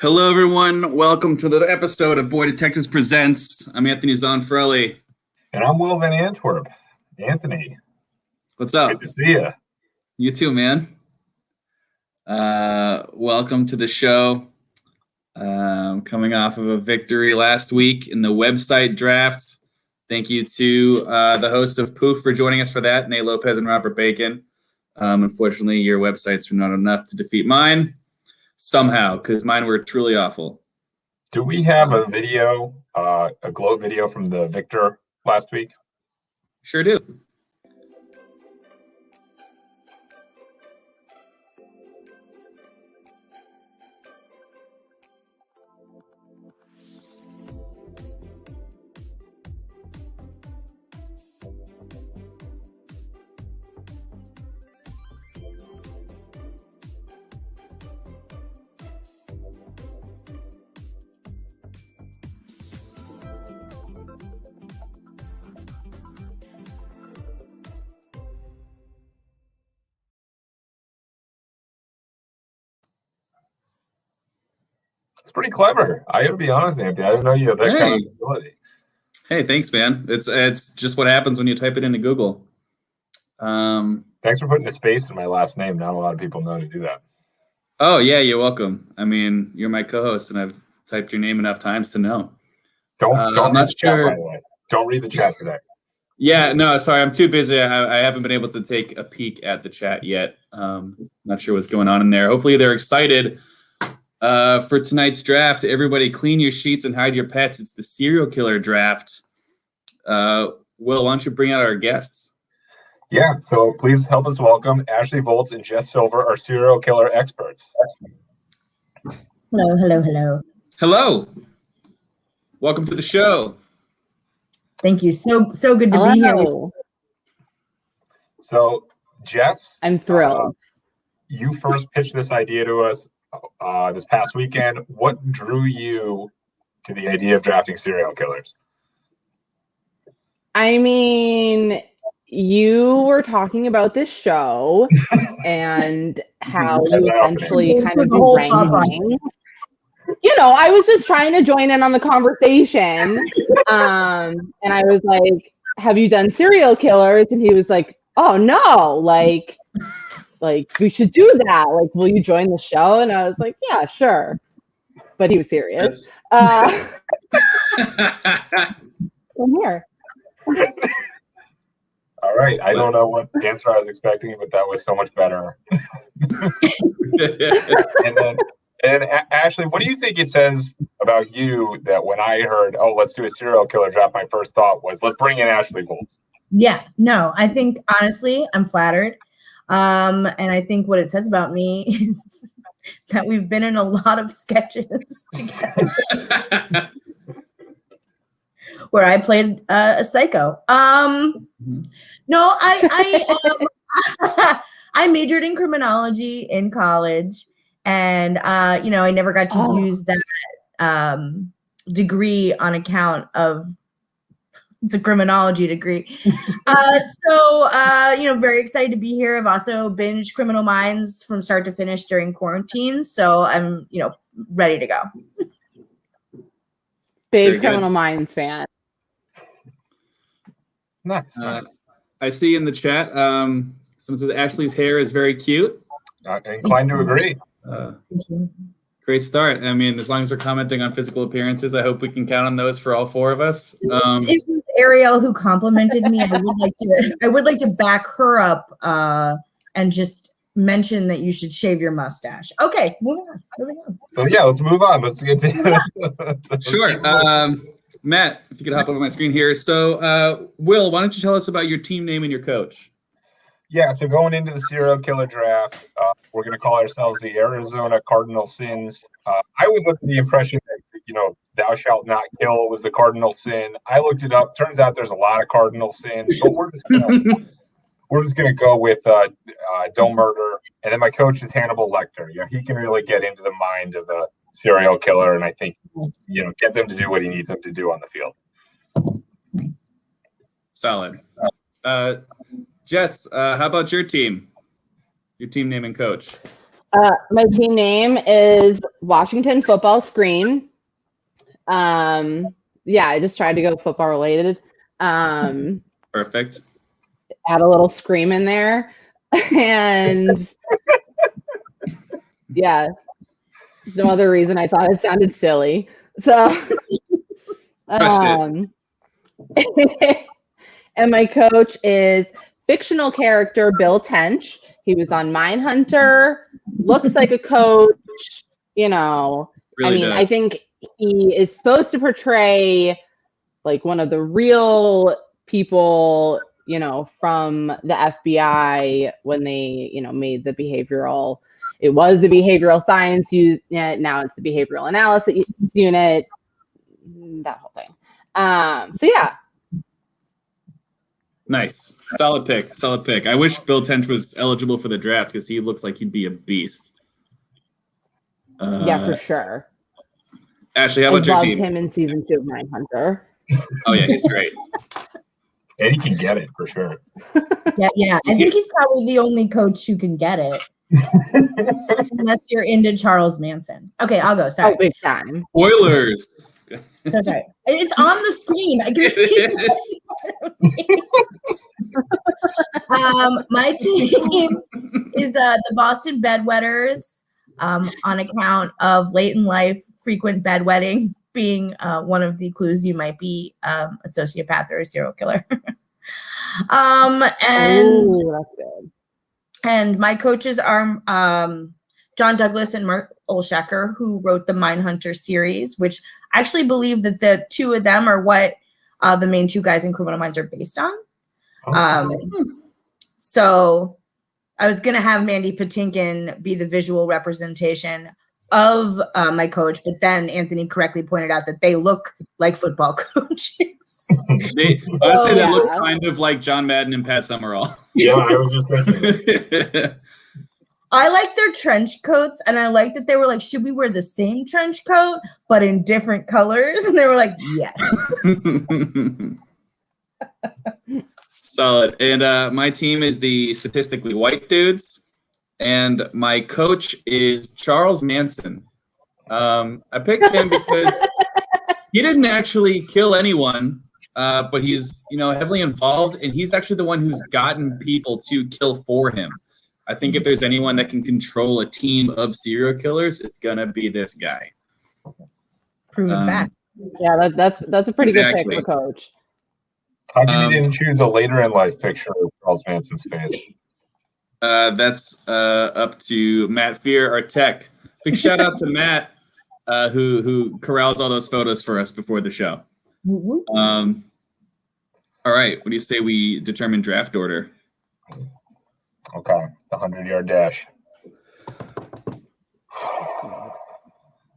Hello, everyone. Welcome to the episode of Boy Detectives Presents. I'm Anthony Zonfrelli. And I'm Will in Antwerp. Anthony. What's up? Good to see you. You too, man. Welcome to the show. Coming off of a victory last week in the website draft. Thank you to the host of Poof for joining us for that, Nate Lopez and Robert Bacon. Unfortunately, your websites were not enough to defeat mine. Somehow, because mine were truly awful. Do we have a video, a gloat video from the victor last week? Sure do. It's pretty clever. I gotta be honest, Anthony. I didn't know you had that kind of ability. Hey, thanks, man. It's just what happens when you type it into Google. Thanks for putting a space in my last name. Not a lot of people know to do that. Oh, yeah, you're welcome. I mean, you're my co-host, and I've typed your name enough times to know. Don't read the chat, by the way. Don't read the chat today. Yeah, no, sorry, I'm too busy. I haven't been able to take a peek at the chat yet. Not sure what's going on in there. Hopefully they're excited for tonight's draft. Everybody clean your sheets and hide your pets. It's the serial killer draft. Will, why don't you bring out our guests? Yeah, so please help us welcome Ashley Voltz and Jess Silver, our serial killer experts. Hello. Hello. Welcome to the show. Thank you. So good to be here. So, Jess, I'm thrilled. You first pitched this idea to us this past weekend. What drew you to the idea of drafting serial killers? I mean, you were talking about this show and how you essentially kind of ranking. You know, I was just trying to join in on the conversation. And I was like, have you done serial killers? And he was like, oh no, like we should do that. Like, will you join the show? And I was like, yeah, sure. But he was serious. I'm here. All right. I don't know what answer I was expecting, but that was so much better. And Ashley, what do you think it says about you that when I heard, oh, let's do a serial killer draft, my first thought was, let's bring in Ashley Voltz? Yeah, no, I think honestly, I'm flattered. And I think what it says about me is that we've been in a lot of sketches together where I played a psycho. No, I majored in criminology in college, and I never got to use that degree on account of it's a criminology degree. Very excited to be here. I've also binged Criminal Minds from start to finish during quarantine, so I'm ready to go. Big Criminal Minds fan. Nice. I see in the chat, someone says Ashley's hair is very cute. Inclined to agree. Great start. I mean, as long as we're commenting on physical appearances, I hope we can count on those for all four of us. It was Ariel who complimented me. I would like to back her up and just mention that you should shave your mustache. Okay, moving on. So yeah, let's move on. Let's get to Sure. Matt, if you could hop over my screen here. So, Will, why don't you tell us about your team name and your coach? Yeah, so going into the serial killer draft, we're going to call ourselves the Arizona Cardinal Sins. I was under the impression that, thou shalt not kill was the cardinal sin. I looked it up. Turns out there's a lot of cardinal sins, but we're just going to go with don't murder. And then my coach is Hannibal Lecter. He can really get into the mind of a serial killer, and I think, get them to do what he needs them to do on the field. Nice. Solid. Jess, how about your team? Your team name and coach. My team name is Washington Football Scream. Yeah, I just tried to go football related. Perfect. Add a little scream in there. And yeah, no other reason. I thought it sounded silly. So, and my coach is fictional character Bill Tench. He was on Mindhunter, looks like a coach, you know. Really does. I think he is supposed to portray like one of the real people, you know, from the FBI when they, you know, made the behavioral. It was the behavioral science unit. Now it's the behavioral analysis unit. That whole thing. So yeah. Nice. Solid pick. Solid pick. I wish Bill Tench was eligible for the draft because he looks like he'd be a beast. Yeah, for sure. Ashley, how about your team? I loved him in season 2 of Mindhunter. Oh, yeah, he's great. And he can get it for sure. Yeah. I think he's probably the only coach who can get it. Unless you're into Charles Manson. Okay, I'll go. Sorry. Oh, big time. Spoilers. So sorry. It's on the screen. I can see it. My team is the Boston Bedwetters, on account of late in life frequent bedwetting being one of the clues you might be a sociopath or a serial killer. Ooh, that's good. And my coaches are John Douglas and Mark Olshecker, who wrote the Mindhunter series, which I actually believe that the two of them are what the main two guys in Criminal Minds are based on. So I was going to have Mandy Patinkin be the visual representation of my coach, but then Anthony correctly pointed out that they look like football coaches. They look kind of like John Madden and Pat Summerall. Yeah, I was just thinking. I like their trench coats, and I like that they were like, should we wear the same trench coat, but in different colors? And they were like, yes. Solid. And my team is the statistically white dudes, and my coach is Charles Manson. I picked him because he didn't actually kill anyone, but he's, you know, heavily involved, and he's actually the one who's gotten people to kill for him. I think if there's anyone that can control a team of serial killers, it's gonna be this guy. Proven fact. Yeah, that's a pretty good pick for coach. How come you didn't choose a later in life picture of Charles Manson's face? That's up to Matt Fear, our tech. Big shout out to Matt, who corrals all those photos for us before the show. All right, what do you say we determine draft order? Okay, the 100-yard dash.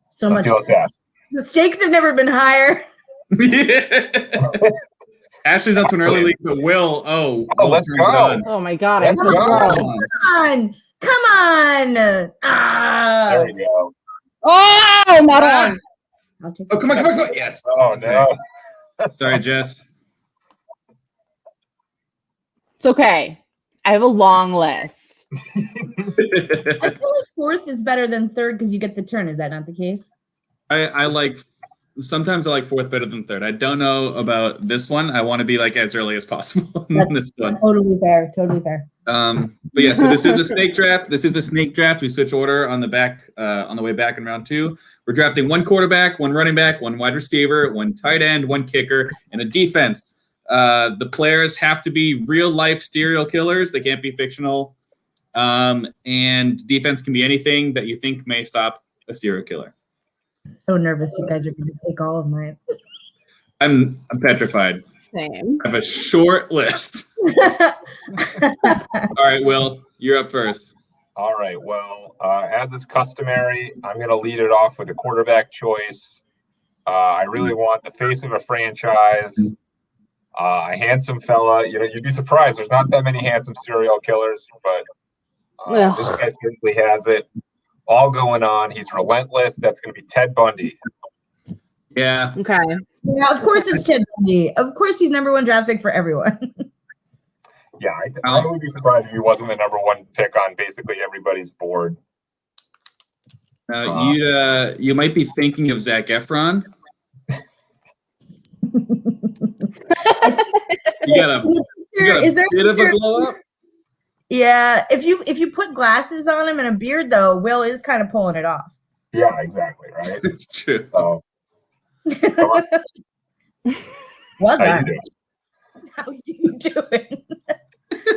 So much. Fast. The stakes have never been higher. Ashley's up to an early lead, but Will. Let's go. Oh my God, Let's go. Come on. There we go. Oh, Maron. Come on. Yes. Oh, no. Sorry, Jess. It's okay. I have a long list. I feel like fourth is better than third because you get the turn. Is that not the case? Sometimes I like fourth better than third. I don't know about this one. I want to be like as early as possible in That's this one. Totally fair. But yeah, so this is a snake draft. We switch order on the back, on the way back in round 2. We're drafting one quarterback, one running back, one wide receiver, one tight end, one kicker, and a defense. The players have to be real life serial killers. They can't be fictional. And defense can be anything that you think may stop a serial killer. So nervous you guys are going to take all of mine. I'm petrified. Same. I have a short list. All right, Will, you're up first. All right. Well, as is customary, I'm going to lead it off with a quarterback choice. I really want the face of a franchise. A handsome fella. You know, you'd be surprised. There's not that many handsome serial killers, but this guy certainly has it all going on. He's relentless. That's going to be Ted Bundy. Yeah. Okay. Yeah, of course it's Ted Bundy. Of course he's number 1 draft pick for everyone. Yeah, I would be surprised if he wasn't the number 1 pick on basically everybody's board. You might be thinking of Zac Efron. You got a bit of a glow up. Yeah, if you put glasses on him and a beard, though, Will is kind of pulling it off. Yeah, exactly. Right. It's true. So, well how done. you doing? How you doing?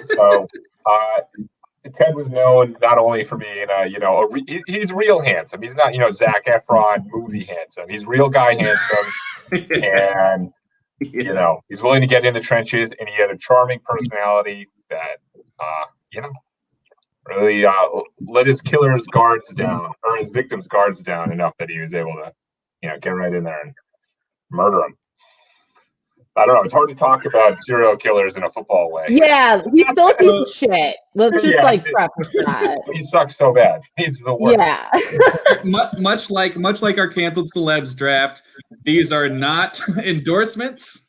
So, Ted was known not only for being, he's real handsome. He's not, Zac Efron movie handsome. He's real guy handsome, and he's willing to get in the trenches. And he had a charming personality that, really let his killer's guards down, or his victim's guards down enough that he was able to, get right in there and murder him. I don't know. It's hard to talk about serial killers in a football way. Yeah, he's still a piece of shit. Let's just preface that. He sucks so bad. He's the worst. Yeah. much like our canceled celebs draft, these are not endorsements.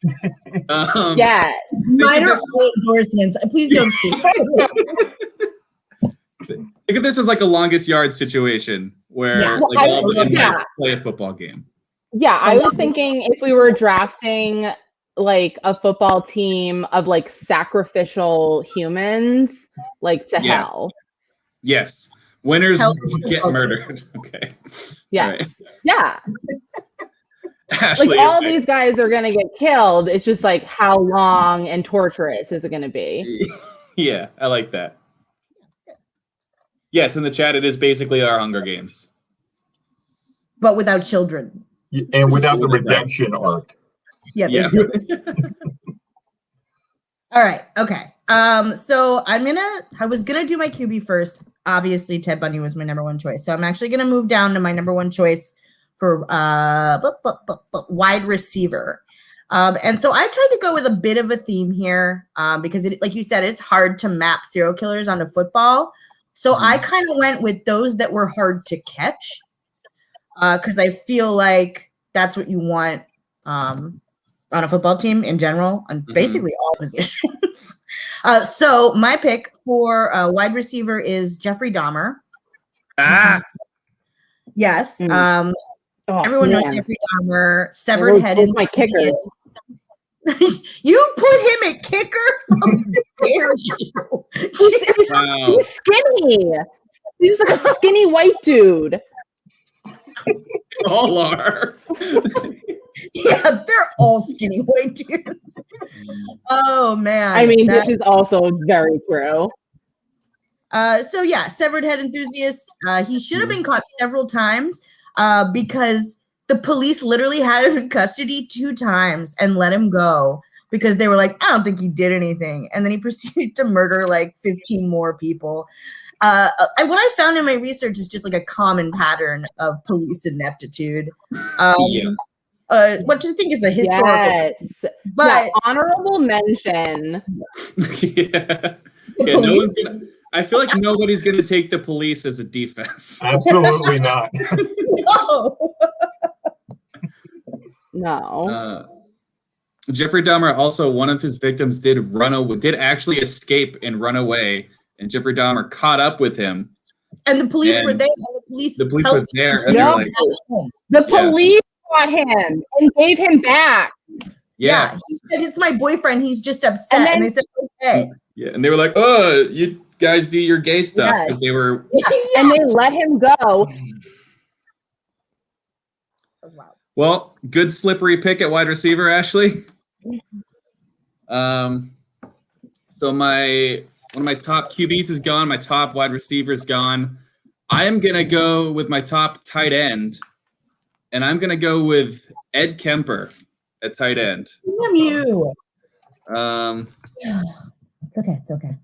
Yeah. Minor endorsements. Please don't speak. Think of this as like a longest yard situation where all the inmates play a football game. Yeah, I was thinking if we were drafting like a football team of like sacrificial humans, like to hell. Yes. Winners get murdered. Okay. Yeah. Right. Yeah. Ashley, like all these guys are gonna get killed. It's just like how long and torturous is it gonna be? Yeah, I like that. Yes, in the chat it is basically our Hunger Games. But without children. And without the redemption arc. Yeah. All right. Okay. So I was gonna do my QB first. Obviously, Ted Bundy was my number one choice. So I'm actually gonna move down to my number one choice for wide receiver. And so I tried to go with a bit of a theme here because, like you said, it's hard to map serial killers onto football. So I kind of went with those that were hard to catch because I feel like that's what you want on a football team in general, on basically all positions. So my pick for wide receiver is Jeffrey Dahmer. Yes. Everyone knows Jeffrey Dahmer, severed head. My kicker. You put him at kicker? How dare you? Wow. He's skinny. He's like a skinny white dude. All are. Yeah, they're all skinny white dudes. Oh man. I mean, this is also very true. So yeah, severed head enthusiast. He should have been caught several times because the police literally had him in custody 2 times and let him go because they were like, I don't think he did anything. And then he proceeded to murder like 15 more people. What I found in my research is just like a common pattern of police ineptitude. What do you think is a historical? Yes, but honorable mention. No one's gonna. I feel like nobody's gonna take the police as a defense. Absolutely not. No. Jeffrey Dahmer also, one of his victims did actually escape and run away, and Jeffrey Dahmer caught up with him. And the police were there. The police were there, and they're like, the police got him and gave him back. Yeah. He said, it's my boyfriend. He's just upset. And they said, okay. Yeah, and they were like, oh, you guys do your gay stuff because they were. And they let him go. Wow. Well, good slippery pick at wide receiver, Ashley. So one of my top QBs is gone. My top wide receiver is gone. I am gonna go with my top tight end, and I'm gonna go with Ed Kemper at tight end. Damn you. It's okay.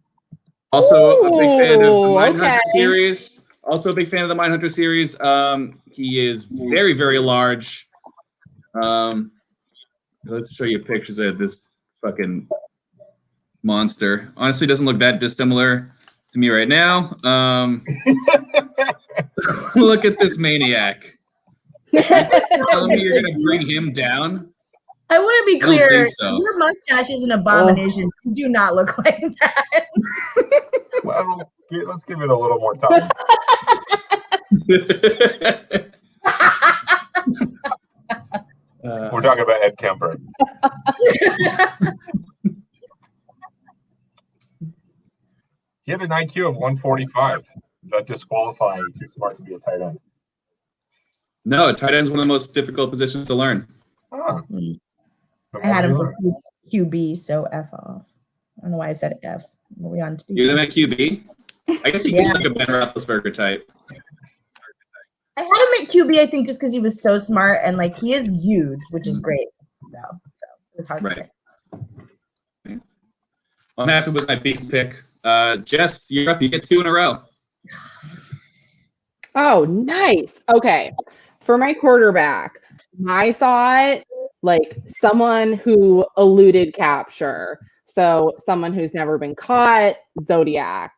Also a big fan of the Mindhunter series. Also a big fan of the Mindhunter series. He is very, very large. Let's show you pictures of this fucking monster. Honestly, doesn't look that dissimilar to me right now. Look at this maniac. You're telling me you're gonna bring him down? I want to be clear. So. Your mustache is an abomination. You do not look like that. Well, let's give it a little more time. We're talking about Ed Kemper. He had an IQ of 145. Is that disqualifying? Too smart to be a tight end? No, tight end is one of the most difficult positions to learn. Oh. I had him for QB, so F off. I don't know why I said F. What are we on to? You're them at QB? I guess he could like a Ben Roethlisberger type. I had him at QB, I think, just because he was so smart and like he is huge, which is great. So it's hard to pick. I'm happy with my big pick. Jess, you're up. You get 2 in a row. Oh, nice. Okay. For my quarterback, I thought like someone who eluded capture. So someone who's never been caught, Zodiac.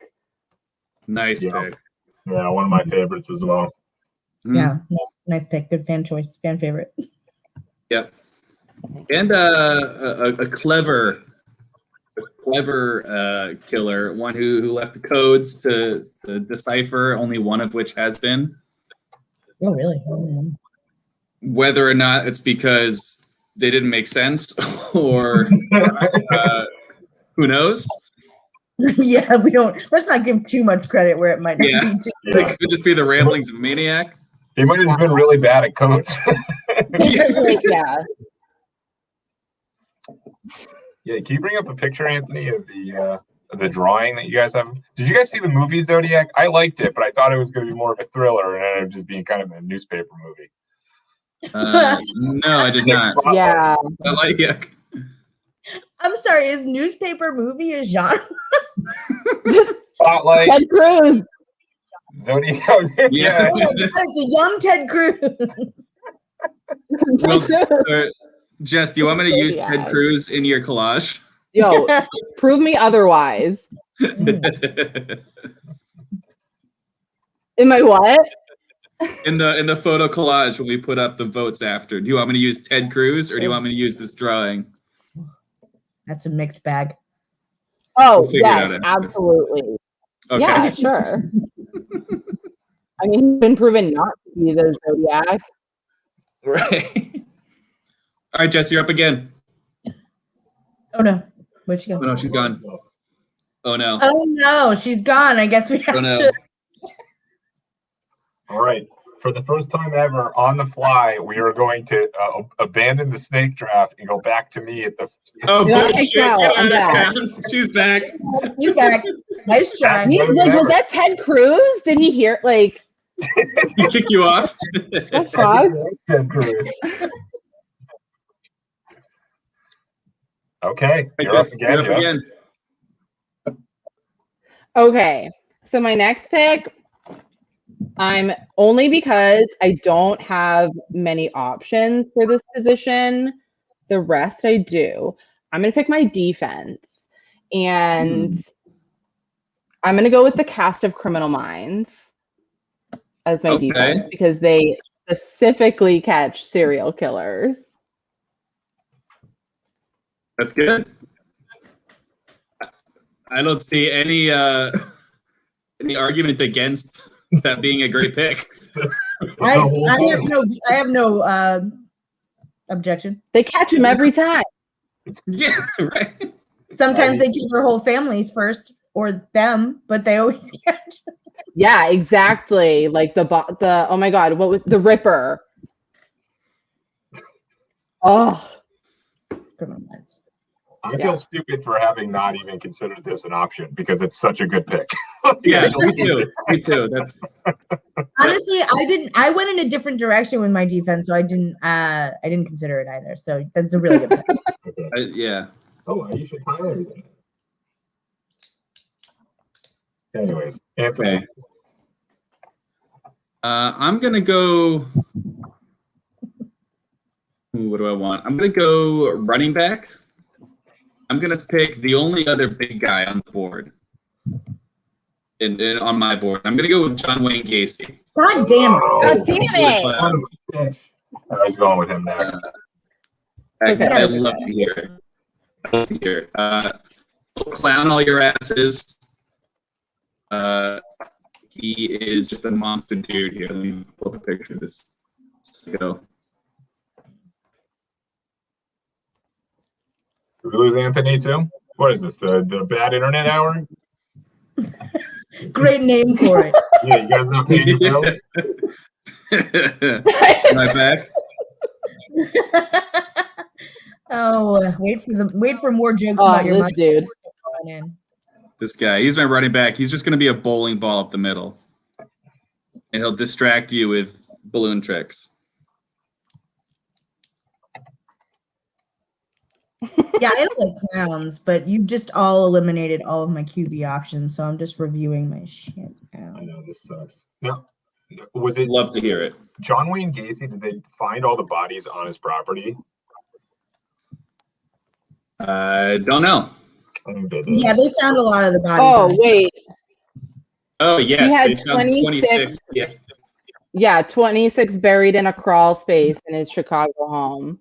Nice pick. Yeah, one of my favorites as well. Yeah, nice pick. Good fan choice. Fan favorite. Yep. And a clever killer, one who left the codes to decipher, only one of which has been. Oh, really? Whether or not it's because they didn't make sense or who knows? Yeah, let's not give too much credit where it might not be too. It could just be the ramblings of a maniac. He might have just been really bad at codes. Yeah. Yeah, can you bring up a picture, Anthony, of the drawing that you guys have? Did you guys see the movie Zodiac? I liked it, but I thought it was going to be more of a thriller and it ended up just being kind of a newspaper movie. No, I did not. Yeah. I like it. I'm sorry, is newspaper movie a genre? Spotlight. Ted Cruz. Zodiac. Yeah. It's a young Ted Cruz. Well, Jess, do you want me to use Ted Cruz in your collage? Yo, prove me otherwise. In my what? In the photo collage when we put up the votes after. Do you want me to use Ted Cruz or do you want me to use this drawing? That's a mixed bag. Oh, We'll figure it yes, out after. absolutely. Okay. Yeah, sure. I mean, he's been proven not to be the Zodiac. Right. All right, Jess, you're up again. Oh no, where'd she go? Oh no, she's gone. Oh no. Oh no, she's gone. I guess we have to. All right. For the first time ever on the fly, we are going to abandon the snake draft and go back to me at the. Oh, Yeah, bullshit. no, Get I'm out of town. She's back. You back. Nice try. Was that Ted Cruz? Did he hear He kicked you off. the fuck? Ted Cruz. Okay, you're up again, Jess. Okay, so my next pick, I'm only because I don't have many options for this position. The rest I do. I'm going to pick my defense, and I'm going to go with the cast of Criminal Minds as my defense because they specifically catch serial killers. That's good. I don't see any argument against that being a great pick. I have no objection. They catch him every time. Yeah, right. Sometimes they kill their whole families first or them, but they always catch. Yeah, exactly. Like the oh my god, what was the Ripper? Oh, Criminal Minds. I feel stupid for having not even considered this an option because it's such a good pick. Yeah, me too. Me too. That's honestly, I went in a different direction with my defense, so I didn't consider it either. So that's a really good pick. yeah. Oh, Aisha Tyler's in it. Anyways, Anthony. Okay. I'm gonna go. What do I want? I'm gonna go running back. I'm gonna pick the only other big guy on the board. On my board, I'm gonna go with John Wayne Gacy. God damn it! God damn it! I was going with him next. I love to hear it. I love to hear it. Clown all your asses. He is just a monster dude here. Let me pull up a picture of this. Let's go. Did we lose Anthony too? What is this? The bad internet hour? Great name for it. Yeah, you guys not paying your bills? Am I back? Oh, wait for more jokes about your this money. dude. This guy, he's my running back. He's just going to be a bowling ball up the middle. And he'll distract you with balloon tricks. Yeah, I don't like clowns, but you just all eliminated all of my QB options, so I'm just reviewing my shit now. I know, this sucks. No, was it Love to hear it. John Wayne Gacy? Did they find all the bodies on his property? I don't know. I think they did. Yeah, they found a lot of the bodies. Oh, on his- wait. Oh, yes. He had They found 26. Yeah. Yeah, 26 buried in a crawl space in his Chicago home.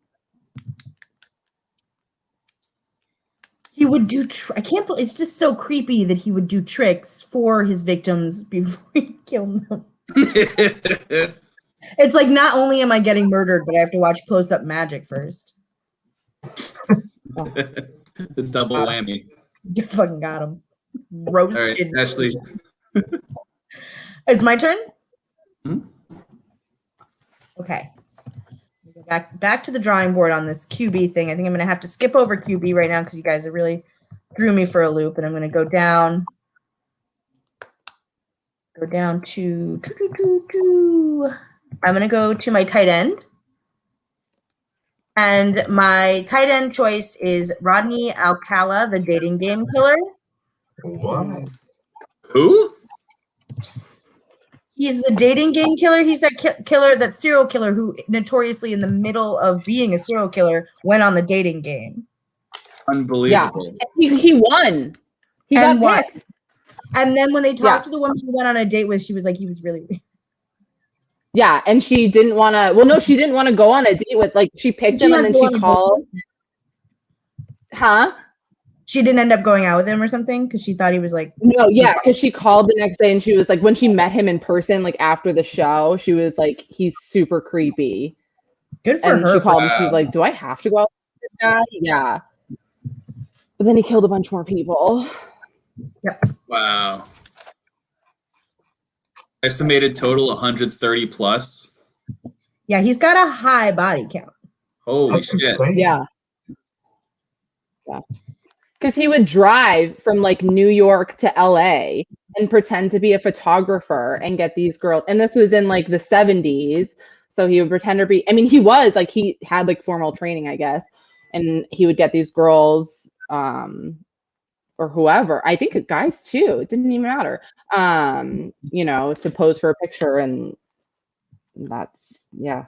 He would do. I can't believe it's just so creepy that he would do tricks for his victims before he killed them. It's like not only am I getting murdered, but I have to watch close-up magic first. The double whammy. You fucking got him. All right, Roasted. Ashley. It's my turn? Hmm? Okay. Back to the drawing board on this QB thing. I think I'm going to have to skip over QB right now because you guys have really threw me for a loop. And I'm going to go down to I'm going to go to my tight end. And my tight end choice is Rodney Alcala, the dating game killer. What? Who? He's the dating game killer. He's that killer, that serial killer who notoriously in the middle of being a serial killer went on the dating game. Unbelievable. Yeah. He won. He And got what? picked. And then when they talked to the woman he went on a date with, she was like, he was really. Yeah, and she didn't want to. Well, no, she didn't want to go on a date with. Like, she picked him, and then she called. Huh? She didn't end up going out with him or something because she thought he was like. No, yeah, because she called the next day, and she was like, when she met him in person, like after the show, she was like, he's super creepy. Good for And her. she called, and she was like, do I have to go out with this guy? Yeah. But then he killed a bunch more people. Wow. Estimated total 130 plus. Yeah, he's got a high body count. Holy That's shit. insane. Yeah. Yeah. Because he would drive from like New York to LA and pretend to be a photographer and get these girls. And this was in like the 70s. So he would pretend to be, I mean, he was like, he had like formal training, I guess. And he would get these girls, or whoever, I think guys too, it didn't even matter, you know, to pose for a picture. And that's, yeah.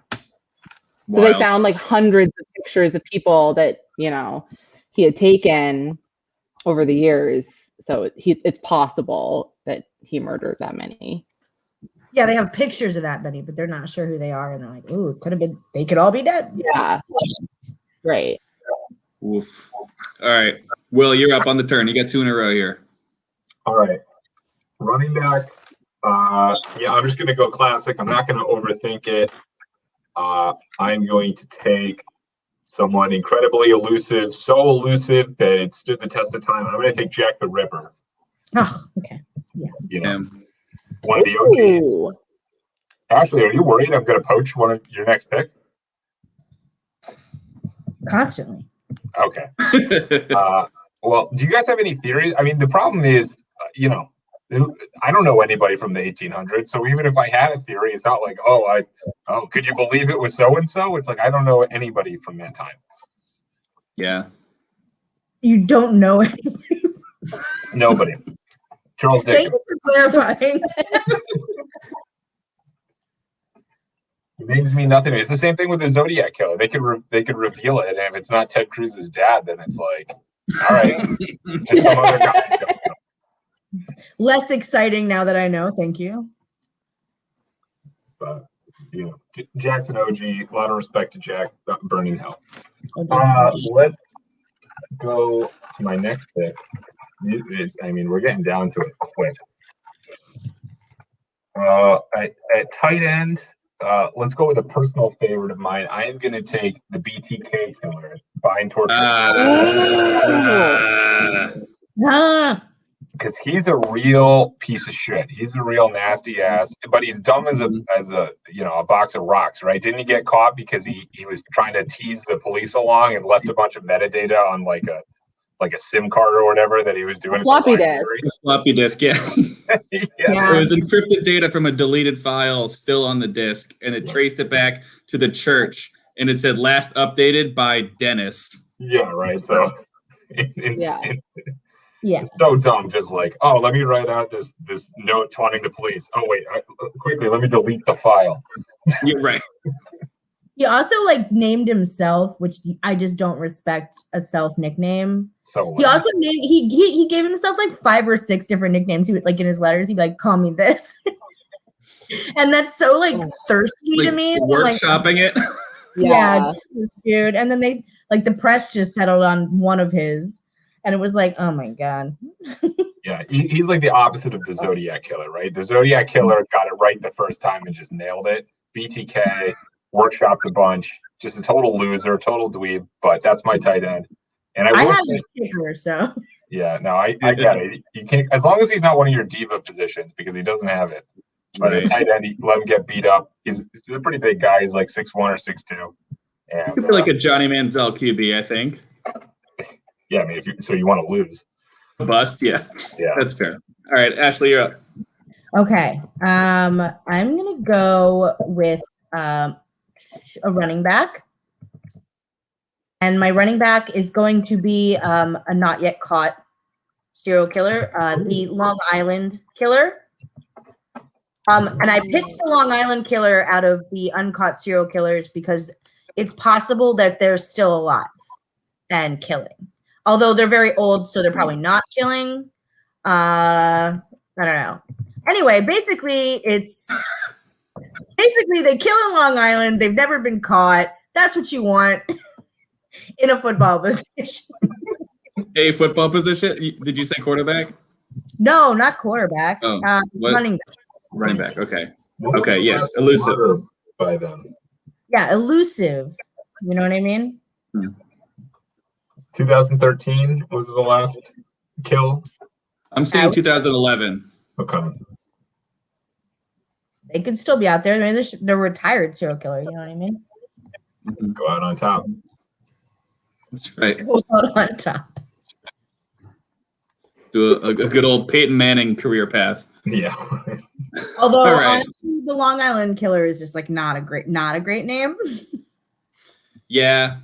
So they found like hundreds of pictures of people that, you know, he had taken over the years. So it's possible that he murdered that many. Yeah, they have pictures of that many, but they're not sure who they are. And they're like, ooh, it could have been, they could all be dead. Yeah. Right. Oof. All right. Will, you're up on the turn. You got 2 in a row here. All right. Running back. Yeah, I'm just going to go classic. I'm not going to overthink it. I'm going to take someone incredibly elusive, so elusive that it stood the test of time. I'm going to take Jack the Ripper. Oh, okay. Yeah. You know, one of the OGs. Ooh. Ashley, are you worried I'm going to poach one of your next pick? Constantly. Okay. Well, do you guys have any theories? I mean, the problem is, you know, I don't know anybody from the 1800s. So even if I had a theory, it's not like, could you believe it was so-and-so? It's like, I don't know anybody from that time. Yeah. You don't know anybody. Nobody. Charles Thank Dickens. you for clarifying. It names mean nothing. It's the same thing with the Zodiac Killer. They could reveal it, and if it's not Ted Cruz's dad, then it's like, all right, just some other guy. Less exciting now that I know. Thank you. But you know, Jack's an OG. A lot of respect to Jack. Burning hell. Let's go to my next pick. I mean, we're getting down to it quick. At tight end, let's go with a personal favorite of mine. I am going to take the BTK killer, bind torture, because he's a real piece of shit. He's a real nasty ass, but he's dumb as a a box of rocks, right? Didn't he get caught because he was trying to tease the police along and left a bunch of metadata on like a SIM card or whatever that he was doing? Floppy disk. A floppy disk, yeah. Yeah. It was encrypted data from a deleted file still on the disk, and it traced it back to the church, and it said last updated by Dennis. Yeah, right. So it's so dumb. Just like, oh, let me write out this note taunting the police. Oh wait, quickly, let me delete the file. You're right. He also named himself, which I just don't respect a self nickname. So he also named he gave himself 5 or 6 different nicknames. He would in his letters, he'd be like, "Call me this," and that's so thirsty to me. Workshopping it. Yeah, dude. And then they the press just settled on one of his, and it was oh my god. Yeah, he's the opposite of the Zodiac Killer, right? The Zodiac Killer got it right the first time and just nailed it. BTK workshopped a bunch, just a total loser, total dweeb. But that's my tight end, and I have a kicker, so yeah. No, I get it. You can't, as long as he's not one of your diva positions, because he doesn't have it. But at tight end, let him get beat up. He's a pretty big guy. He's 6'1" or 6'2". And he could be a Johnny Manziel QB, I think. Yeah, I mean, you want to lose. Bust, yeah, that's fair. All right, Ashley, you're up. Okay, I'm gonna go with a running back, and my running back is going to be a not yet caught serial killer, the Long Island Killer. And I picked the Long Island Killer out of the uncaught serial killers because it's possible that they're still alive and killing. Although they're very old, so they're probably not killing. I don't know. Anyway, basically they kill in Long Island. They've never been caught. That's what you want in a football position. A football position? Did you say quarterback? No, not quarterback. Oh, running back. Running back. Okay. Okay. Yes. Elusive. By them. Yeah, elusive. You know what I mean? 2013 was the last kill. I'm saying 2011. Okay. They could still be out there. I mean, they're retired serial killer. You know what I mean? Go out on top. That's right. Go out on top. Do a good old Peyton Manning career path. Yeah. Although honestly, the Long Island Killer is just not a great name. Yeah.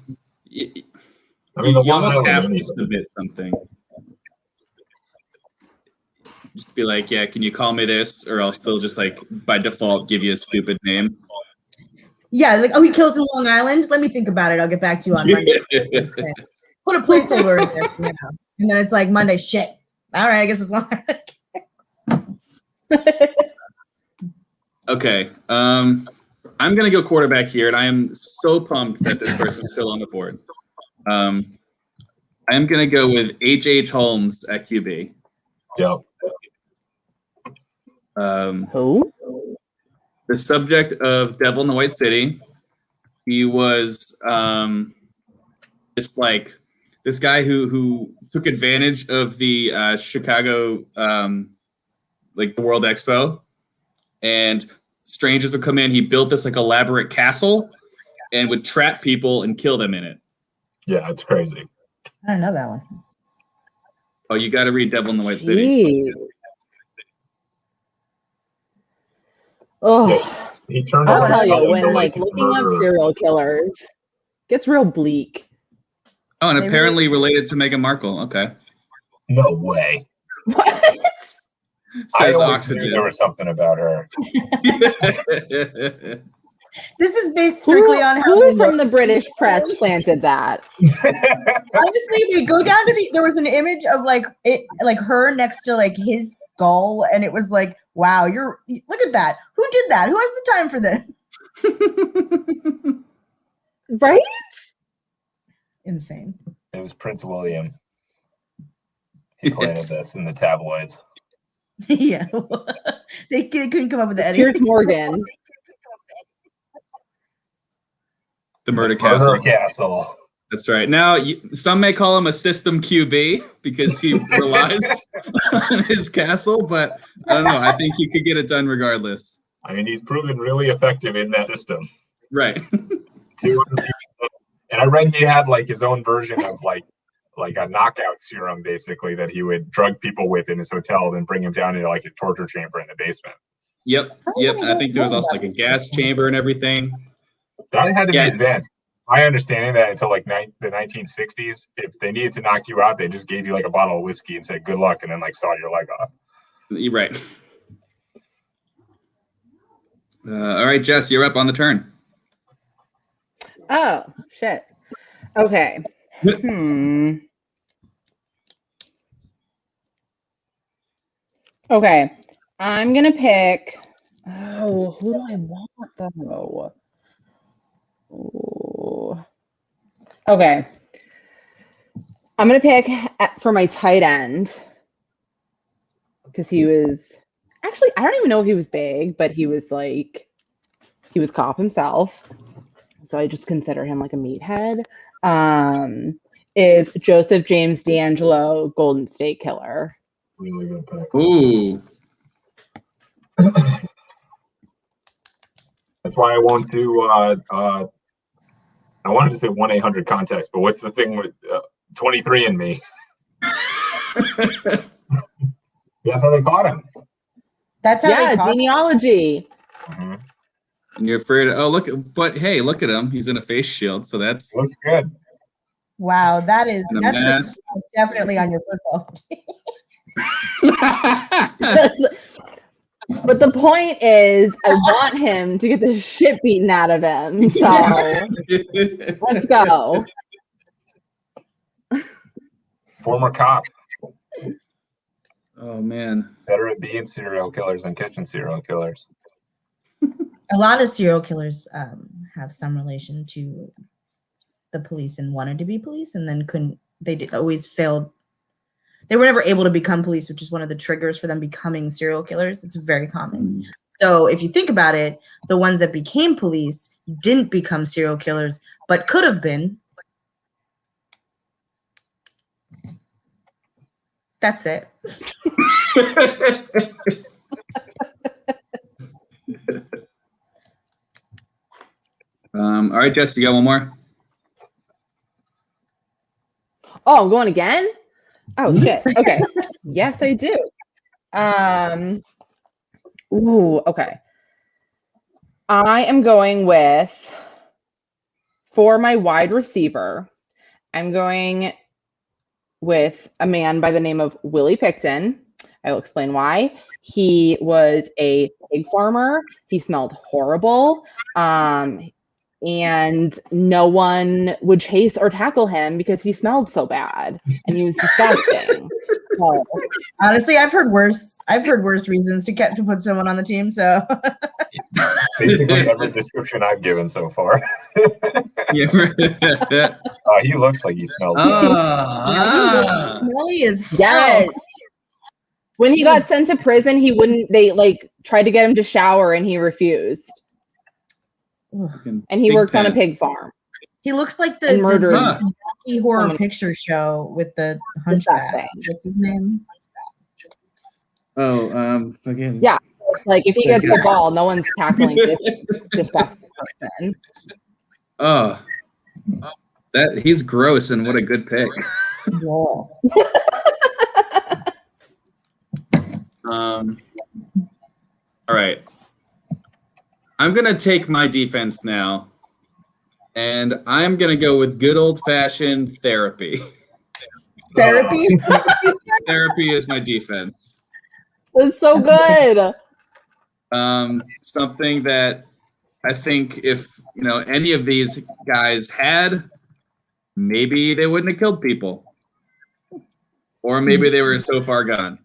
I mean, you almost have to submit something. Just be like, yeah, can you call me this? Or else they'll just by default give you a stupid name. Yeah, he kills in Long Island. Let me think about it. I'll get back to you on Monday. Put a placeholder in there for now. And then it's Monday, shit. All right, I guess it's Long Island. Okay. I'm going to go quarterback here, and I am so pumped that this person's still on the board. I'm going to go with H.H. Holmes at QB. Yep. Who? The subject of Devil in the White City. He was this guy who took advantage of the Chicago the World Expo, and strangers would come in. He built this elaborate castle and would trap people and kill them in it. Yeah, it's crazy. I don't know that one. Oh, you got to read Devil in the White City. Oh, yeah, he turned. I'll tell you, when looking up serial killers gets real bleak. Oh, and apparently related to Meghan Markle. Okay. No way. What? Says I Oxygen. Knew there was something about her. This is based strictly on how who from the British press planted that. Honestly, we go down to there was an image of her next to his skull, and it was wow, look at that. Who did that? Who has the time for this? Right? Insane. It was Prince William. He planted this in the tabloids. Yeah. They couldn't come up with Piers anything. Morgan. The murder castle. Murder Castle. That's right. Now, some may call him a system QB because he relies on his castle, but I don't know. I think he could get it done regardless. I mean, he's proven really effective in that system. Right. And I read he had like his own version of like a knockout serum, basically, that he would drug people with in his hotel, then bring him down into like a torture chamber in the basement. Yep. I think there was also like a gas chamber and everything. That had to be advanced. My understanding that until like the 1960s, if they needed to knock you out, they just gave you like a bottle of whiskey and said good luck, and then like saw your leg off. You're right. All right, Jess, you're up on the turn. Oh, shit. Okay. Okay. I'm going to pick. Oh, who do I want though? Oh. Okay. I'm going to pick for my tight end because he was actually, I don't even know if he was big, but he was cop himself. So I just consider him like a meathead. Is Joseph James D'Angelo, Golden State Killer. Really good pick. Ooh. That's why I want to. I wanted to say 1-800-CONTACTS, but what's the thing with 23andMe? That's how they caught him. That's how they caught him. genealogy. Mm-hmm. And you're afraid of, look at him. He's in a face shield, so that's Looks good. Wow, that's mask. definitely on your football team. But the point is, I want him to get the shit beaten out of him. So let's go. Former cop. Oh man. Better at being serial killers than catching serial killers. A lot of serial killers have some relation to the police and wanted to be police and then couldn't. Always failed. They were never able to become police, which is one of the triggers for them becoming serial killers. It's very common. So if you think about it, the ones that became police didn't become serial killers, but could have been. That's it. All right, Jess, you got one more? Oh, I'm going again? Oh shit. Okay. Yes, I do. Okay. I am going with, for my wide receiver, I'm going with a man by the name of Willie Pickton. I will explain why. He was a pig farmer. He smelled horrible. And no one would chase or tackle him because he smelled so bad and he was disgusting. So, honestly, I've heard worse reasons to put someone on the team. So basically every description I've given so far. Yeah. He looks like he smells Smelly is yes. When he got sent to prison, they tried to get him to shower and he refused. And he worked on a pig farm. He looks like the Rocky Horror Picture Show with the hunchback. What's his name? Oh, again. Yeah, like if he gets the ball, no one's tackling this disgusting person. Oh, that he's gross, and what a good pick. All right. I'm going to take my defense now, and I'm going to go with good old-fashioned therapy. Therapy? Therapy is my defense. That's so good. Something that I think if, any of these guys had, maybe they wouldn't have killed people. Or maybe they were so far gone.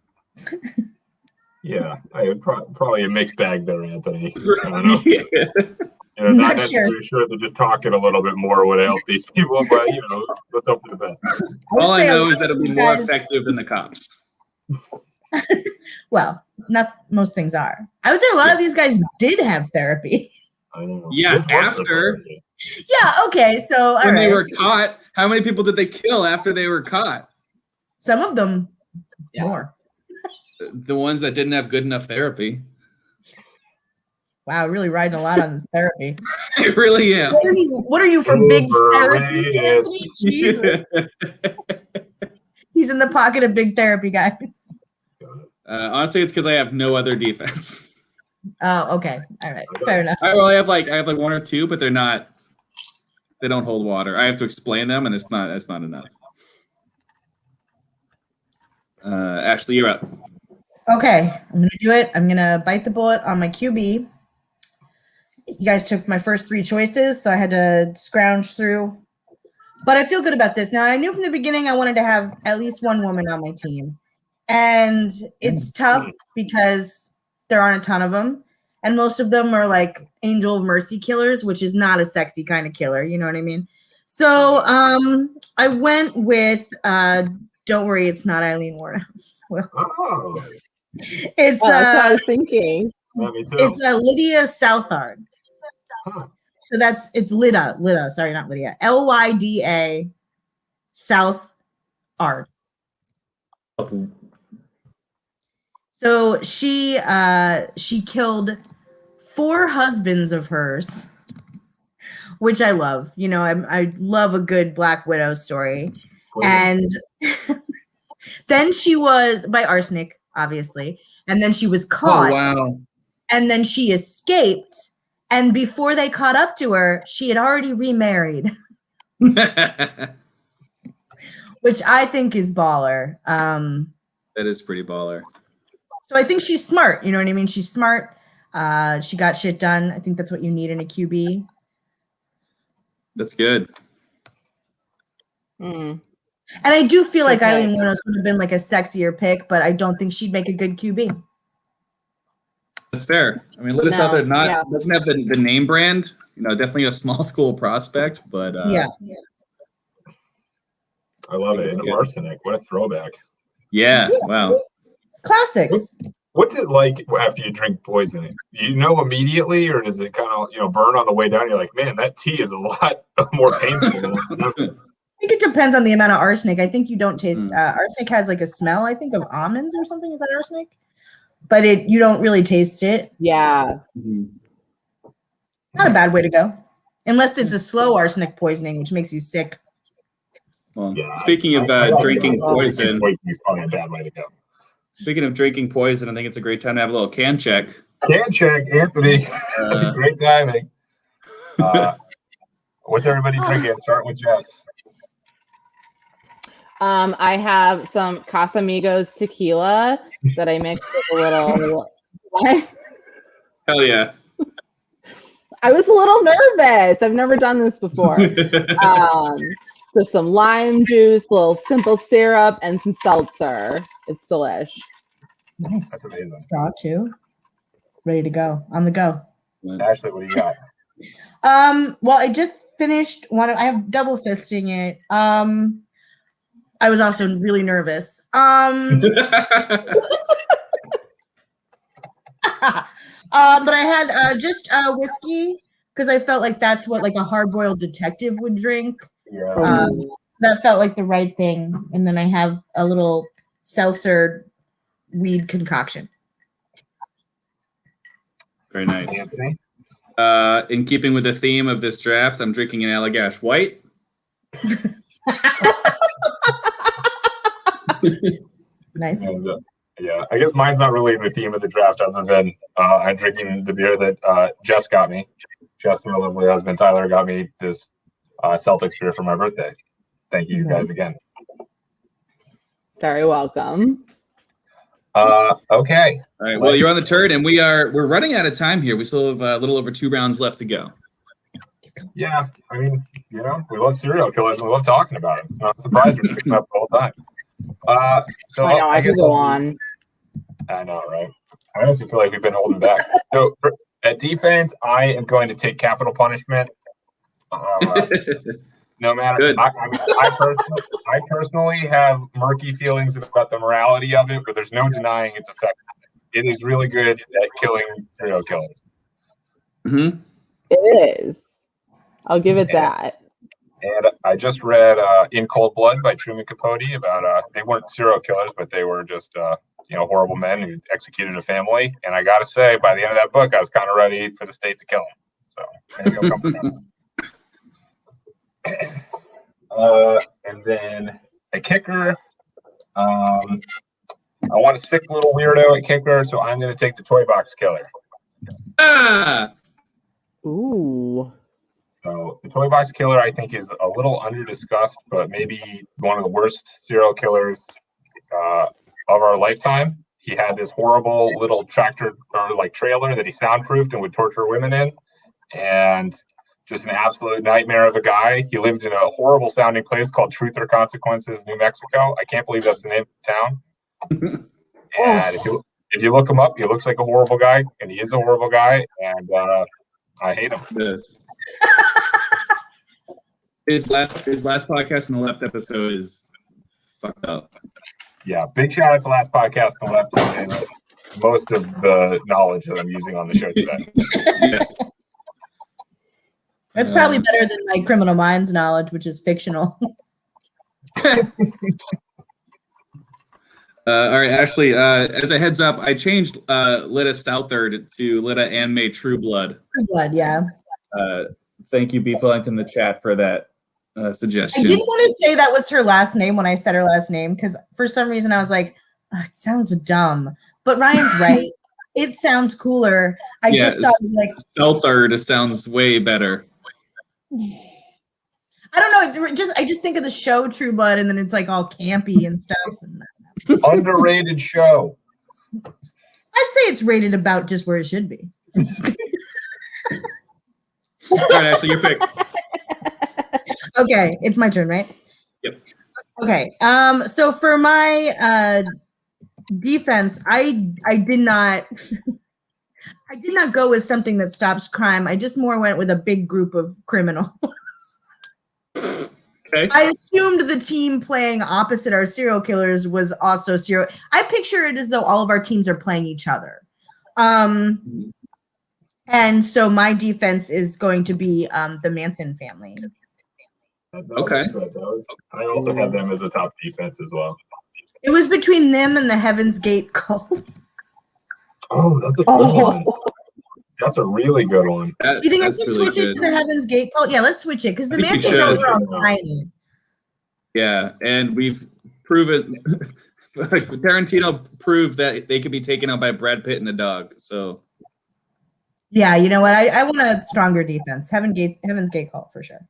Yeah, I would probably a mixed bag there, Anthony. I don't know. Yeah. Not necessarily sure that just talking a little bit more would help these people, but let's hope for the best. All I know is that it'll be more effective than the cops. Well, most things are. I would say a lot of these guys did have therapy. I don't know. Yeah, after. Yeah, okay, so when they were caught, how many people did they kill after they were caught? Some of them more. The ones that didn't have good enough therapy. Wow, really riding a lot on this therapy. I really am. What are you for big therapy, Anthony? Jesus. He's in the pocket of big therapy, guys. Honestly, it's because I have no other defense. Oh, okay. All right. Fair enough. I have like one or two, but they don't hold water. I have to explain them, and it's not enough. Ashley, you're up. Okay, I'm gonna do it. I'm gonna bite the bullet on my QB. You guys took my first three choices, so I had to scrounge through. But I feel good about this. Now, I knew from the beginning I wanted to have at least one woman on my team. And it's tough because there aren't a ton of them. And most of them are like Angel of Mercy killers, which is not a sexy kind of killer. You know what I mean? So I went with, don't worry, it's not Eileen Warnhouse. It's that's what I was thinking. Yeah, me too. It's Lydia Southard. So it's Lyda, sorry, not Lydia. Lyda Southard. So she killed 4 husbands of hers, which I love. You know, I love a good Black Widow story. And then she was by arsenic, obviously. And then she was caught. Oh, wow. And then she escaped. And before they caught up to her, she had already remarried. Which I think is baller. That is pretty baller. So I think she's smart. You know what I mean? She's smart. She got shit done. I think that's what you need in a QB. That's good. And I do feel like Eileen Wuornos would have been like a sexier pick, but I don't think she'd make a good QB. That's fair. I mean, Lydia Southard doesn't have the name brand. You know, definitely a small school prospect, but yeah. I love it. And arsenic, what a throwback. Yeah, wow. Classics. What's it like after you drink poison? You know immediately, or does it kind of burn on the way down? You're like, man, that tea is a lot more painful. I think it depends on the amount of arsenic. I think you don't taste arsenic has like a smell, I think, of almonds or something. Is that arsenic? But you don't really taste it. Yeah. Not a bad way to go. Unless it's a slow arsenic poisoning, which makes you sick. Well, speaking of drinking poison, is probably a bad way to go. Speaking of drinking poison, I think it's a great time to have a little can check. Can check, Anthony. Great timing. What's everybody drinking? Start with Jess. I have some Casamigos tequila that I mixed with a little lime. Hell yeah. I was a little nervous. I've never done this before. So some lime juice, a little simple syrup, and some seltzer. It's delish. Nice. That's amazing. Draw 2. Ready to go. On the go. Ashley, what do you got? Well, I just finished one. I have double fisting it. I was also really nervous. But I had just whiskey because I felt like that's what like a hard-boiled detective would drink. Yeah. That felt like the right thing. And then I have a little seltzer weed concoction. Very nice. Anthony? In keeping with the theme of this draft, I'm drinking an Allagash White. Nice. And, yeah, I guess mine's not really the theme of the draft other than I'm drinking the beer that Jess got me. Jess, my lovely husband, Tyler, got me this Celtics beer for my birthday. Thank you guys again. Very welcome. Okay. All right. Well, you're on the turn, and we're running out of time here. We still have a little over 2 rounds left to go. Yeah, I mean, we love serial killers and we love talking about them. It's not a surprise we're picking up the whole time. So I know, I could go on. I know, right? I honestly feel like we've been holding back. So at defense, I am going to take capital punishment. No matter. I personally have murky feelings about the morality of it, but there's no denying its effectiveness. it is really good at killing serial killers. Mm-hmm. It is. I'll give it that. And I just read In Cold Blood by Truman Capote about they weren't serial killers, but they were just horrible men who executed a family. And I got to say, by the end of that book, I was kind of ready for the state to kill him. So maybe he'll come back. And then a kicker. I want a sick little weirdo at kicker, so I'm going to take the Toy Box Killer. Ah! Ooh. So the Toy Box Killer, I think, is a little under-discussed, but maybe one of the worst serial killers of our lifetime. He had this horrible little tractor or like trailer that he soundproofed and would torture women in, and just an absolute nightmare of a guy. He lived in a horrible sounding place called Truth or Consequences, New Mexico. I can't believe that's the name of the town. And if you look him up, he looks like a horrible guy, and he is a horrible guy, and I hate him. Yes. His last podcast and the left episode is fucked up. Yeah, big shout out to last podcast on the left, and most of the knowledge that I'm using on the show today. Yes. That's probably better than my Criminal Minds knowledge, which is fictional. All right, Ashley, as a heads up, I changed Lita Southard to Lita Anme True Blood. True Blood, yeah. Thank you, B. Fillington, in the chat for that suggestion. I didn't want to say that was her last name when I said her last name, because for some reason I was like, oh, it sounds dumb. But Ryan's right. It sounds cooler. I just thought like Southard sounds way better. I don't know. I just think of the show True Blood, and then it's like all campy and stuff. Underrated show. I'd say it's rated about just where it should be. All right, Ashley, your pick. Okay, it's my turn, right? Yep. Okay. So for my defense, I did not I did not go with something that stops crime. I just more went with a big group of criminals. Okay. I assumed the team playing opposite our serial killers was also serial. I picture it as though all of our teams are playing each other. And so my defense is going to be the Manson family. Okay. I also had them as a top defense as well. It was between them and the Heaven's Gate cult. Oh, that's a good one. That's a really good one. Do you think I should switch it to the Heaven's Gate cult? Yeah, let's switch it because the Manson cults are all tiny. Yeah, and we've proven Tarantino proved that they could be taken out by Brad Pitt and a dog. So yeah, you know what? I want a stronger defense. Heaven's Gate cult for sure.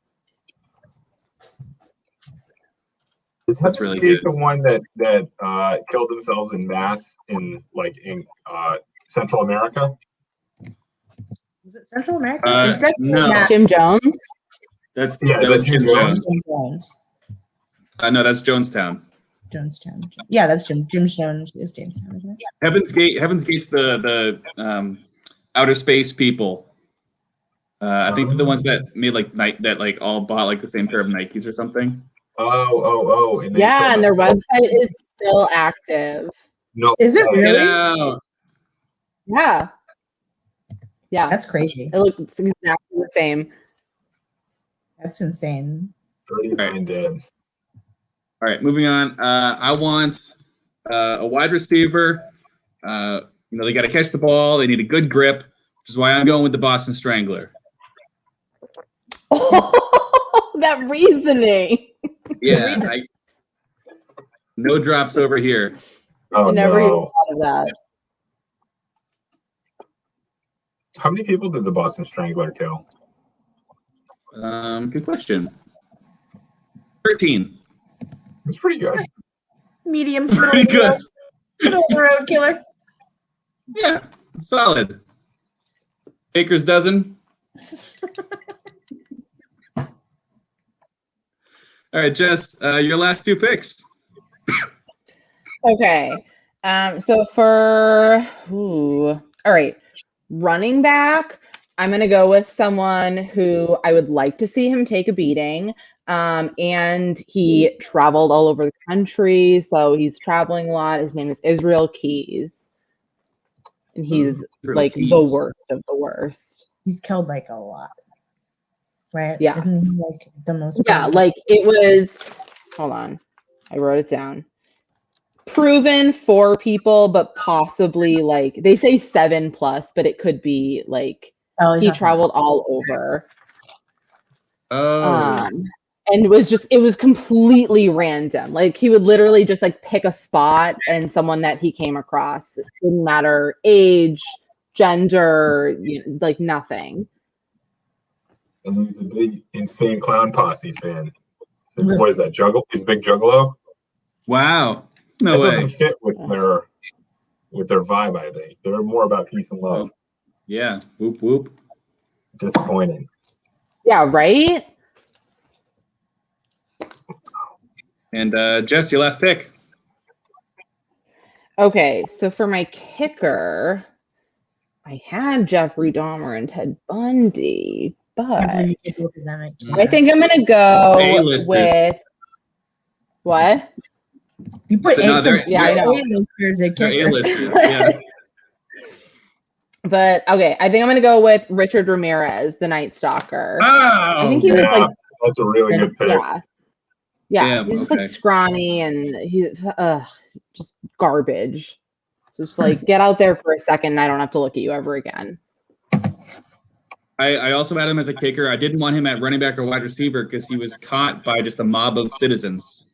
Is That's really good. The one that killed themselves in mass in Central America? Is it Central America? No. Jim Jones? That Yeah, was Jim Jones. Jim Jones. No, that's Jonestown. Jonestown. Yeah, that's Jim Jones is Jamestown, isn't it? Heaven's Gate's the outer space people. I think they're the ones that made that all bought like the same pair of Nikes or something. Oh. And their website is still active. No. Is it really? Yeah. Yeah. That's crazy. It looks exactly the same. That's insane. 39 dead. All right, moving on. I want a wide receiver. They got to catch the ball. They need a good grip, which is why I'm going with the Boston Strangler. Oh, that reasoning. Yeah, no drops over here. Oh, I never even thought of that. How many people did the Boston Strangler kill? Good question. 13. That's pretty good. Medium. Pretty good. Middle of the road killer. Yeah, solid. Baker's dozen. All right, Jess, your last two picks. Okay. So all right, running back, I'm going to go with someone who I would like to see him take a beating. And he traveled all over the country, so he's traveling a lot. His name is Israel Keys. and he's Really like teens. the worst of the worst. He's killed like a lot, right? Yeah. Isn't he like the most? Yeah, proven? like it was. Hold on, I wrote it down. Proven 4 people, but possibly like they say 7+, but it could be like Oh, he's he not that traveled all over. Oh, And it was completely random. Like he would literally just like pick a spot and someone that he came across. It didn't matter age, gender, like nothing. And he's a big insane clown posse fan. So what is that? He's a big juggalo. wow. No That way. doesn't fit with their vibe. I think they're more about peace and love. Yeah. Whoop, whoop. Disappointing. Yeah, right? And Jets, your last pick. Okay, so for my kicker, I had Jeffrey Dahmer and Ted Bundy, I can't but believe you just looked at them. I think I'm gonna go A-listers. with what? You put No, some they're- Yeah, I know. A-listers at They're kicker. A-listers. Yeah. But okay, I think I'm gonna go with Richard Ramirez, the Night Stalker. Oh, I think he was Yeah, like, that's a really good pick. yeah, Damn, he's just okay. like scrawny and he's just garbage. So it's like get out there for a second, and I don't have to look at you ever again. I also had him as a kicker. I didn't want him at running back or wide receiver because he was caught by just a mob of citizens.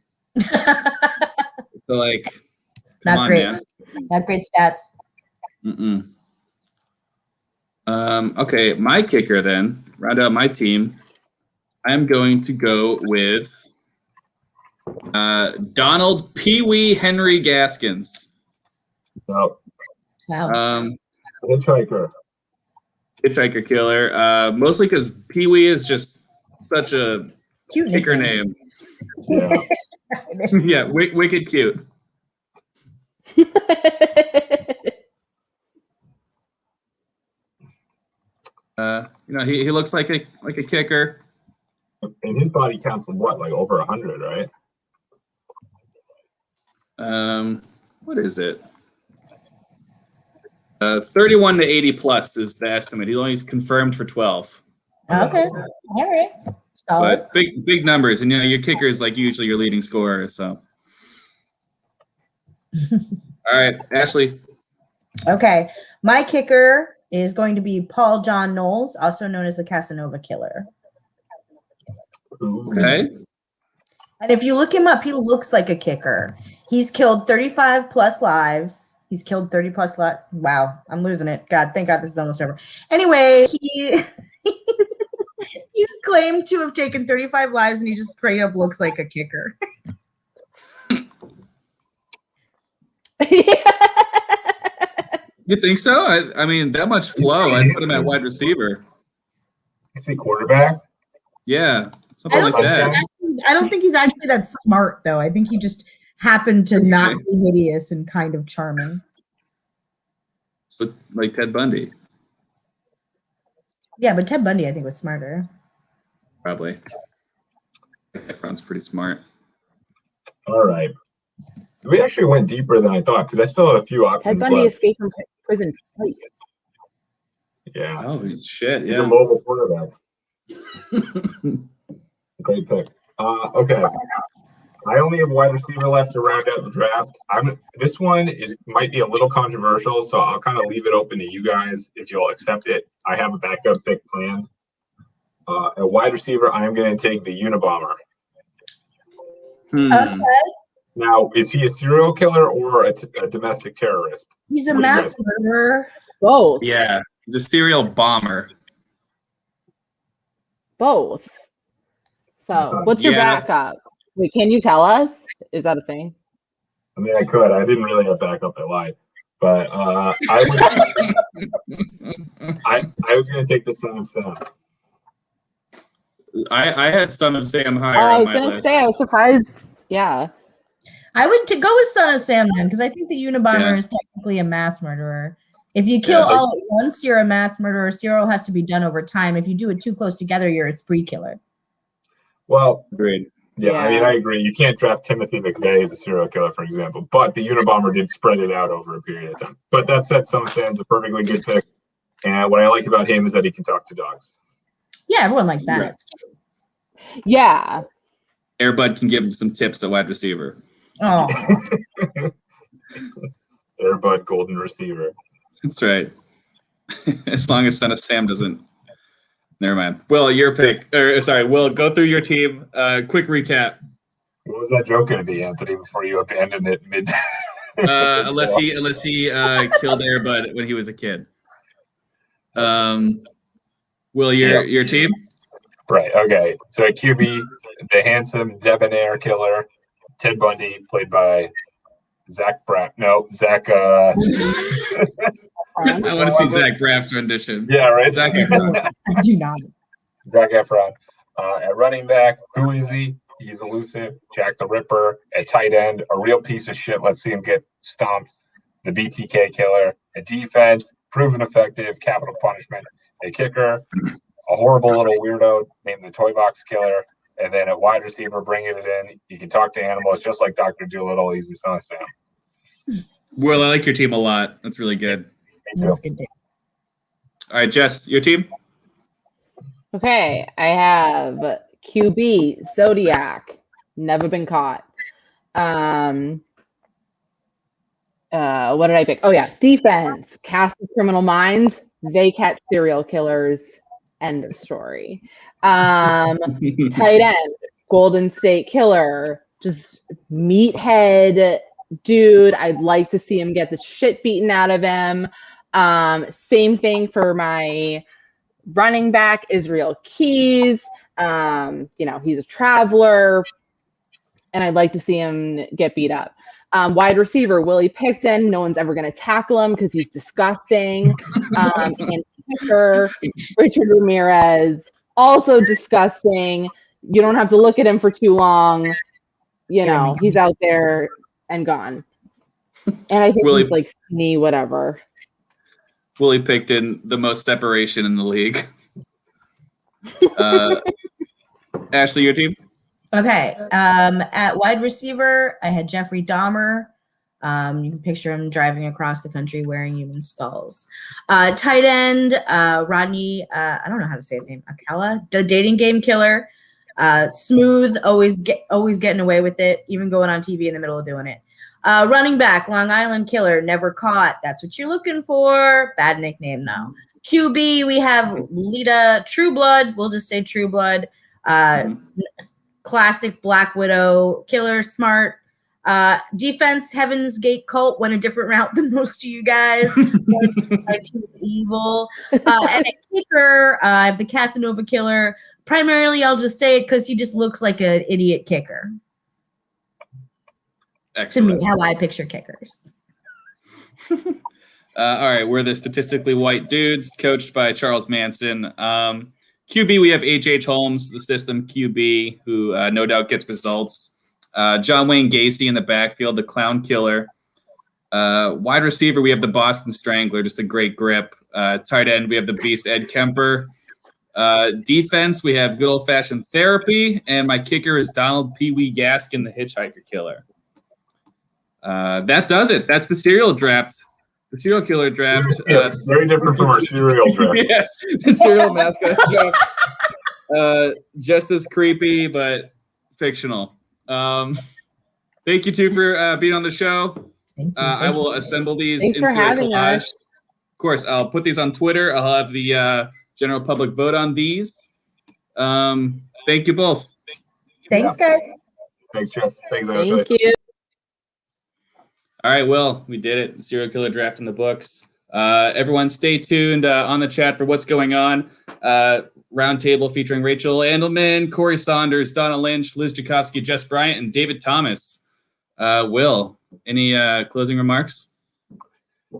So like, come Not on, great. man. Not great stats. Mm-mm. Okay, my kicker then, round out my team. I'm going to go with Donald Pee Wee Henry Gaskins. No, Wow. Hitchhiker. Hitchhiker Killer. Mostly because Pee Wee is just such a Cute kicker nickname. name. Yeah. Yeah, wicked cute. He looks like a kicker. And his body counts of what, like over 100, right? What is it? 31 to 80 plus is the estimate. He's only confirmed for 12. Okay. All right. Solid. But big numbers, and your kicker is like usually your leading scorer. So, all right, Ashley. Okay. My kicker is going to be Paul John Knowles, also known as the Casanova Killer. Okay. And if you look him up, he looks like a kicker. He's killed 35 plus lives. He's killed 30 plus lives. Wow, I'm losing it. God, thank God this is almost over. Anyway, he's claimed to have taken 35 lives, and he just straight up looks like a kicker. You think so? I mean, that much flow. I'd put him at wide receiver. Is he quarterback? Yeah, I something don't, like think that. I don't think he's actually that smart, though. I think he just happened to not be hideous and kind of charming. So, like Ted Bundy, Yeah, but Ted Bundy, I think, was smarter. probably. Efron's pretty smart. All right. We actually went deeper than I thought because I still have a few options Ted Bundy left. escaped from prison twice. Yeah. Oh, shit! He's a Yeah. mobile quarterback. Great pick. Okay. I only have wide receiver left to round out the draft. This one might be a little controversial, so I'll kind of leave it open to you guys if you'll accept it. I have a backup pick planned. At wide receiver, I am going to take the Unabomber. Okay. Now, is he a serial killer or a domestic terrorist? He's a What do you mass guys- murderer. Both. Yeah, he's a serial bomber. Both. So what's your Yeah. backup? Wait, can you tell us? Is that a thing? I mean, I could. I didn't really have backup. I lied. But I was going to take the Son of Sam. I had Son of Sam higher I on was my gonna list. say, I was surprised. Yeah. I would go with Son of Sam then, because I think the Unabomber Yeah. is technically a mass murderer. If you kill it's like- all at once, you're a mass murderer. Serial has to be done over time. If you do it too close together, you're a spree killer. Well, Agreed. Yeah, I mean, I agree. You can't draft Timothy McVeigh as a serial killer, for example, but the Unabomber did spread it out over a period of time. But that said, some fans a perfectly good pick. And what I like about him is that he can talk to dogs. Yeah, everyone likes that. Right. Yeah. Airbud can give him some tips at wide receiver. Oh, Airbud golden receiver. That's right. As long as Son of Sam doesn't. Never mind. Will, your pick. Will, go through your team. Quick recap. What was that joke going to be, Anthony, before you abandoned it mid? Unless he killed Airbud when he was a kid. Will, your team? Right. Okay. So at QB, the handsome debonair killer, Ted Bundy, played by Zach Braff. No, Zach. I want to see Zach Braff's rendition. Yeah, right. Zach Efron. I do not. Zach Efron. At running back, who is he? He's elusive. Jack the Ripper. At tight end, a real piece of shit. Let's see him get stomped. The BTK killer. At defense, proven effective, capital punishment. A kicker, a horrible little weirdo named the Toy Box Killer. And then at wide receiver, bringing it in. You can talk to animals just like Dr. Doolittle. He's the Son of Sam. Will, I like your team a lot. That's really good. That's good. All right, Jess, your team? Okay, I have QB, Zodiac, never been caught. What did I pick? Oh yeah, defense, cast of criminal minds, they catch serial killers, end of story. Tight end, Golden State Killer, just meathead dude. I'd like to see him get the shit beaten out of him. Same thing for my running back, Israel Keys. He's a traveler, and I'd like to see him get beat up. Wide receiver, Willie Picton. No one's ever going to tackle him because he's disgusting. And kicker, Richard Ramirez, also disgusting. You don't have to look at him for too long. He's out there and gone. And I think he's like skinny, whatever. Willie Picton, the most separation in the league. Ashley, your team? Okay. At wide receiver, I had Jeffrey Dahmer. You can picture him driving across the country wearing human skulls. Tight end, Rodney, I don't know how to say his name, Akella, the dating game killer. Smooth, always getting away with it, even going on TV in the middle of doing it. Running back, Long Island Killer, never caught. That's what you're looking for. Bad nickname, though. QB, we have Lita Trueblood. We'll just say Trueblood. Classic Black Widow Killer, smart. Defense, Heaven's Gate Cult went a different route than most of you guys. Evil. And a kicker, the Casanova Killer. Primarily, I'll just say it because he just looks like an idiot kicker. Excellent. To me, how I picture kickers. All right, we're the statistically white dudes, coached by Charles Manson. QB, we have H.H. Holmes, the system QB, who no doubt gets results. John Wayne Gacy in the backfield, the clown killer. Wide receiver, we have the Boston Strangler, just a great grip. Tight end, we have the beast Ed Kemper. Defense, we have good old-fashioned therapy, and my kicker is Donald Pee Wee Gaskin, the hitchhiker killer. That does it. That's the serial draft. The serial killer draft. Very different from our serial draft. Yes, the serial mascot draft. Just as creepy, but fictional. Thank you, two, for being on the show. I will assemble these Thanks into for having a collage. us. Of course, I'll put these on Twitter. I'll have the general public vote on these. Thank you both. Thanks, guys. Thanks, Jess. Thanks, Thank you. All right, well, we did it. Serial killer draft in the books. Everyone stay tuned on the chat for what's going on. Roundtable featuring Rachel Andelman, Corey Saunders, Donna Lynch, Liz Jakowski, Jess Bryant, and David Thomas. Will, any closing remarks?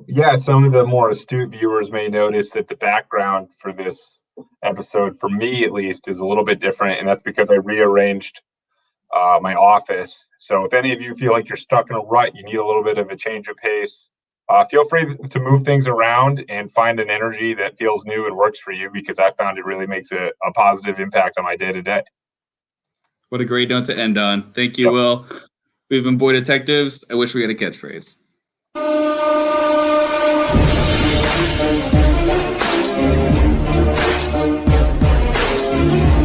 Yeah, some of the more astute viewers may notice that the background for this episode, for me at least, is a little bit different, and that's because I rearranged my office. So if any of you feel like you're stuck in a rut, you need a little bit of a change of pace, feel free to move things around and find an energy that feels new and works for you, because I found it really makes a positive impact on my day-to-day. What a great note to end on. Thank you, Will. We've been Boy Detectives. I wish we had a catchphrase.